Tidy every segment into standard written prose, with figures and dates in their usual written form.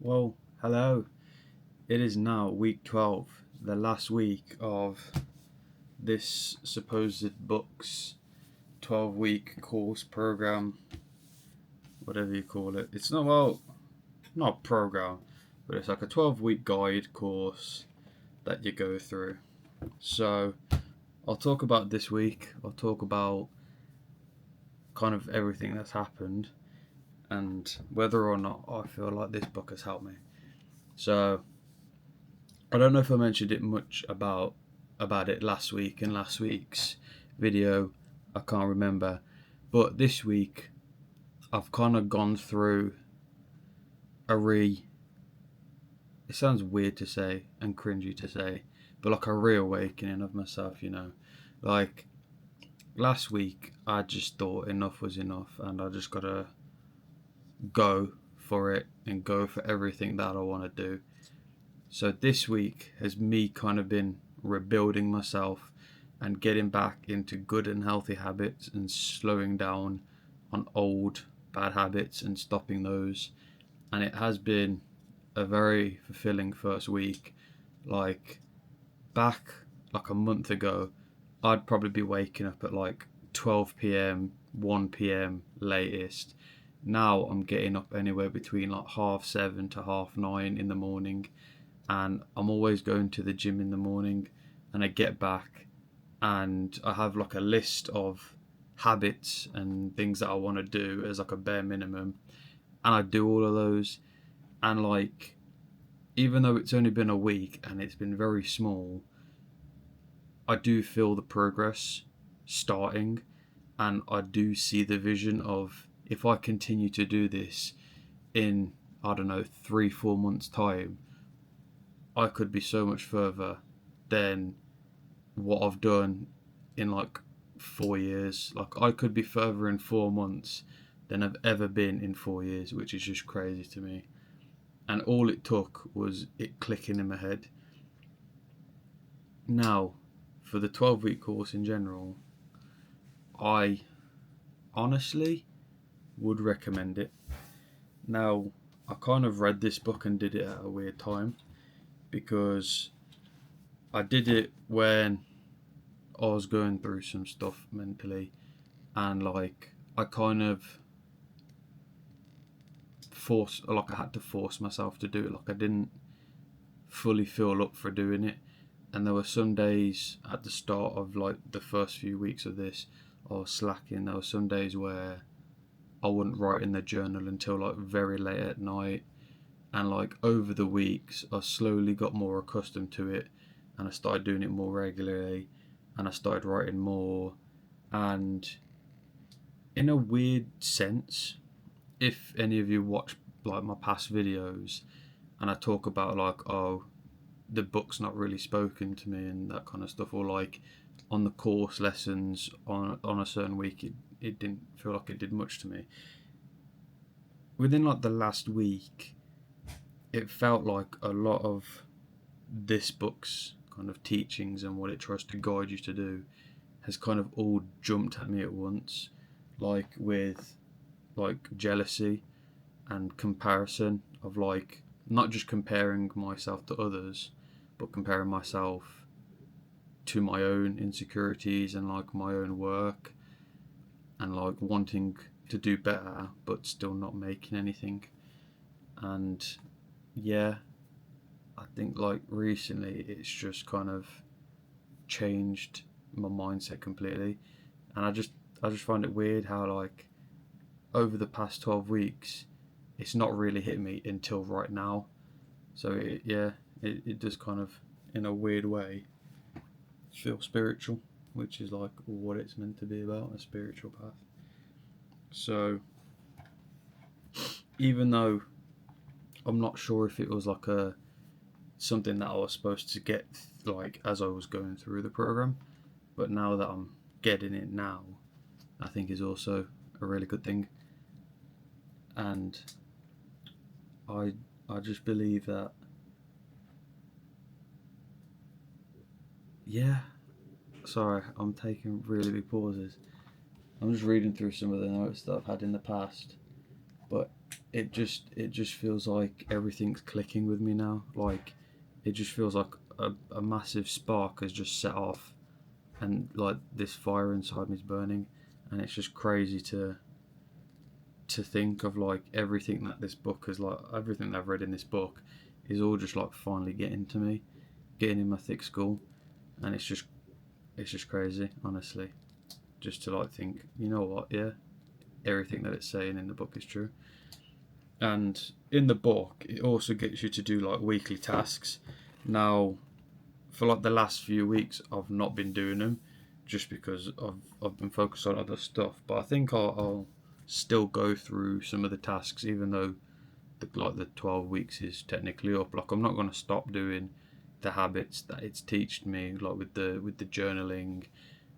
Well, hello. It is now week 12, the last week of this supposed book's 12-week course program, whatever you call it. It's not, well, not program, but it's like a 12-week guide course that you go through. So, I'll talk about this week, I'll talk about kind of everything that's happened and whether or not I feel like this book has helped me. So, I don't know if I mentioned it much about it last week in last week's video. I can't remember, but this week I've kind of gone through it sounds weird to say and cringy to say, but like a reawakening of myself, like last week I just thought enough was enough and I just gotta go for it and go for everything that I want to do. So this week has me kind of been rebuilding myself and getting back into good and healthy habits and slowing down on old bad habits and stopping those. And it has been a very fulfilling first week. Like back like a month ago, I'd probably be waking up at like 12 p.m., 1 p.m. latest. Now I'm getting up anywhere between like 7:30 to 9:30 in the morning, and I'm always going to the gym in the morning, and I get back and I have like a list of habits and things that I want to do as like a bare minimum, and I do all of those. And like, even though it's only been a week and it's been very small, I do feel the progress starting, and I do see the vision of if I continue to do this in, I don't know, 3-4 months time, I could be so much further than what I've done in like 4 years. Like I could be further in 4 months than I've ever been in 4 years, which is just crazy to me. And all it took was it clicking in my head. Now, for the 12-week course in general, I honestly would recommend it. Now, I kind of read this book and did it at a weird time because I did it when I was going through some stuff mentally, and like I kind of I had to force myself to do it. Like I didn't fully feel up for doing it, and there were some days at the start of like the first few weeks of this I was slacking. There were some days where I wouldn't write in the journal until like very late at night, and like over the weeks I slowly got more accustomed to it, and I started doing it more regularly, and I started writing more. And in a weird sense, if any of you watch like my past videos and I talk about like, oh, the book's not really spoken to me and that kind of stuff, or like on the course lessons on a certain week it didn't feel like it did much to me, within like the last week it felt like a lot of this book's kind of teachings and what it tries to guide you to do has kind of all jumped at me at once, like with like jealousy and comparison of like not just comparing myself to others, but comparing myself to my own insecurities and like my own work, and like wanting to do better but still not making anything. And yeah, I think like recently it's just kind of changed my mindset completely, and I just find it weird how like over the past 12 weeks it's not really hit me until right now. So it does kind of, in a weird way, feel spiritual, which is like what it's meant to be about, a spiritual path. So even though I'm not sure if it was like a something that I was supposed to get like as I was going through the program, but now that I'm getting it now, I think is also a really good thing. And I just believe that, yeah, sorry, I'm taking really big pauses. I'm just reading through some of the notes that I've had in the past, but it just feels like everything's clicking with me now. Like, it just feels like a massive spark has just set off, and like this fire inside me is burning, and it's just crazy to think of like everything that this book is like, everything that I've read in this book is all just like finally getting to me, getting in my thick skull, and it's just crazy, honestly, just to like think, you know what, yeah, everything that it's saying in the book is true. And in the book, it also gets you to do like weekly tasks. Now, for like the last few weeks, I've not been doing them just because I've been focused on other stuff. But I think I'll still go through some of the tasks, even though the 12 weeks is technically up. Like, I'm not going to stop doing the habits that it's taught me, like with the journaling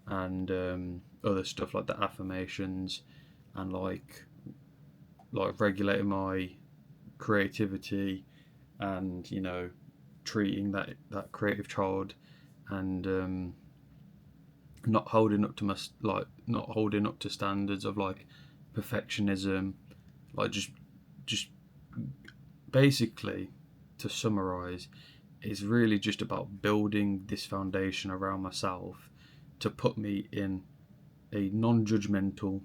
and other stuff like the affirmations, and like regulating my creativity, and treating that creative child, and not holding up to not holding up to standards of like perfectionism, like just basically, to summarize, it's really just about building this foundation around myself to put me in a non-judgmental,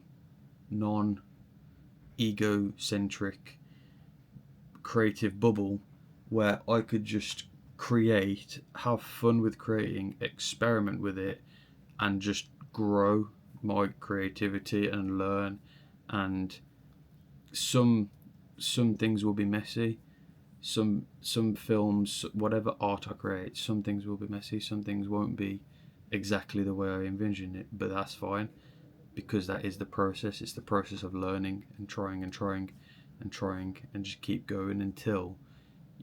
non-egocentric creative bubble where I could just create, have fun with creating, experiment with it, and just grow my creativity and learn. And some things will be messy. Some films, whatever art I create, some things will be messy. Some things won't be exactly the way I envision it, but that's fine, because that is the process. It's the process of learning and trying and trying and trying, and just keep going until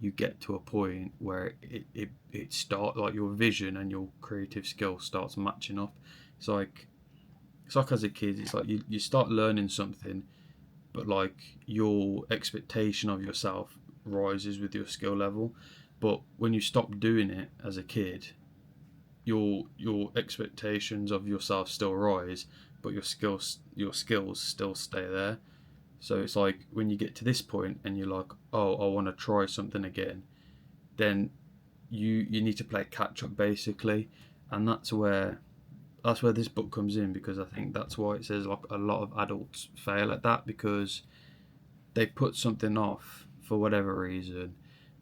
you get to a point where it start, like, your vision and your creative skill starts matching up. It's like as a kid, it's like you start learning something, but like your expectation of yourself rises with your skill level. But when you stop doing it as a kid, your expectations of yourself still rise, but your skills still stay there. So it's like when you get to this point and you're like, oh, I want to try something again, then you need to play catch up, basically. And that's where this book comes in, because I think that's why it says like a lot of adults fail at that, because they put something off for whatever reason,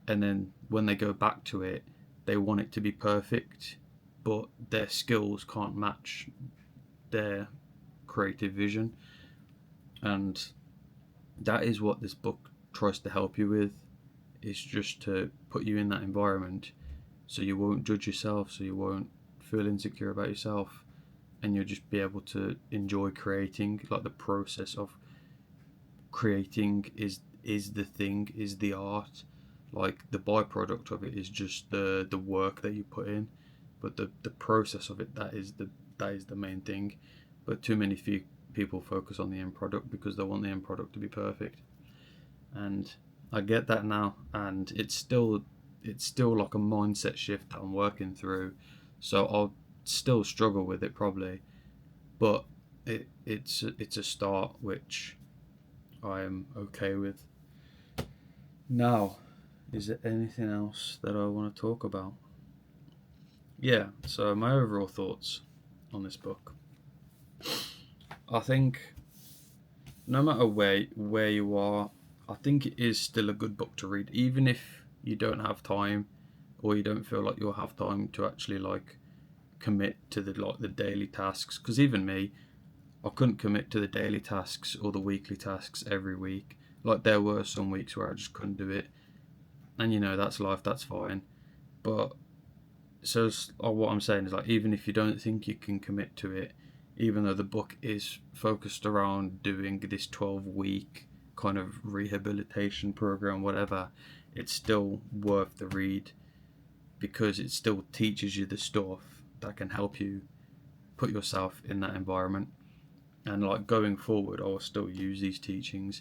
and then when they go back to it, they want it to be perfect, but their skills can't match their creative vision. And that is what this book tries to help you with, is just to put you in that environment so you won't judge yourself, so you won't feel insecure about yourself, and you'll just be able to enjoy creating. Like, the process of creating is the thing, is the art. Like, the byproduct of it is just the work that you put in, but the process of it, that is the main thing. But too many few people focus on the end product because they want the end product to be perfect. And I get that now, and it's still like a mindset shift that I'm working through. So I'll still struggle with it probably, but it's a start which I am okay with. Now, is there anything else that I want to talk about? Yeah, so my overall thoughts on this book. I think no matter where you are, I think it is still a good book to read, even if you don't have time, or you don't feel like you'll have time to actually like commit to the daily tasks. Because even me, I couldn't commit to the daily tasks or the weekly tasks every week. Like, there were some weeks where I just couldn't do it, and that's life. That's fine. But what I'm saying is, like, even if you don't think you can commit to it, even though the book is focused around doing this 12-week kind of rehabilitation program, whatever, it's still worth the read, because it still teaches you the stuff that can help you put yourself in that environment. And like, going forward, I will still use these teachings,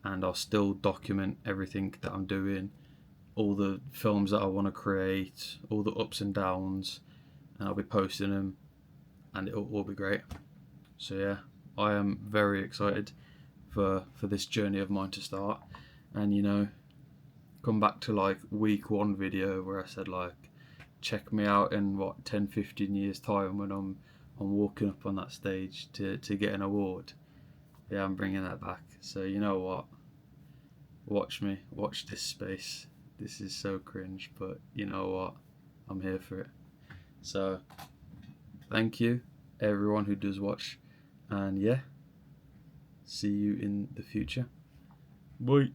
and I'll still document everything that I'm doing, all the films that I want to create, all the ups and downs, and I'll be posting them, and it'll all be great. So yeah, I am very excited for this journey of mine to start. And, you know, come back to like week 1 video where I said like, check me out in what 10-15 years time when I'm walking up on that stage to get an award. Yeah, I'm bringing that back. So you know what, watch me, watch this space. This is so cringe, but you know what, I'm here for it. So thank you everyone who does watch, and yeah, see you in the future. Bye.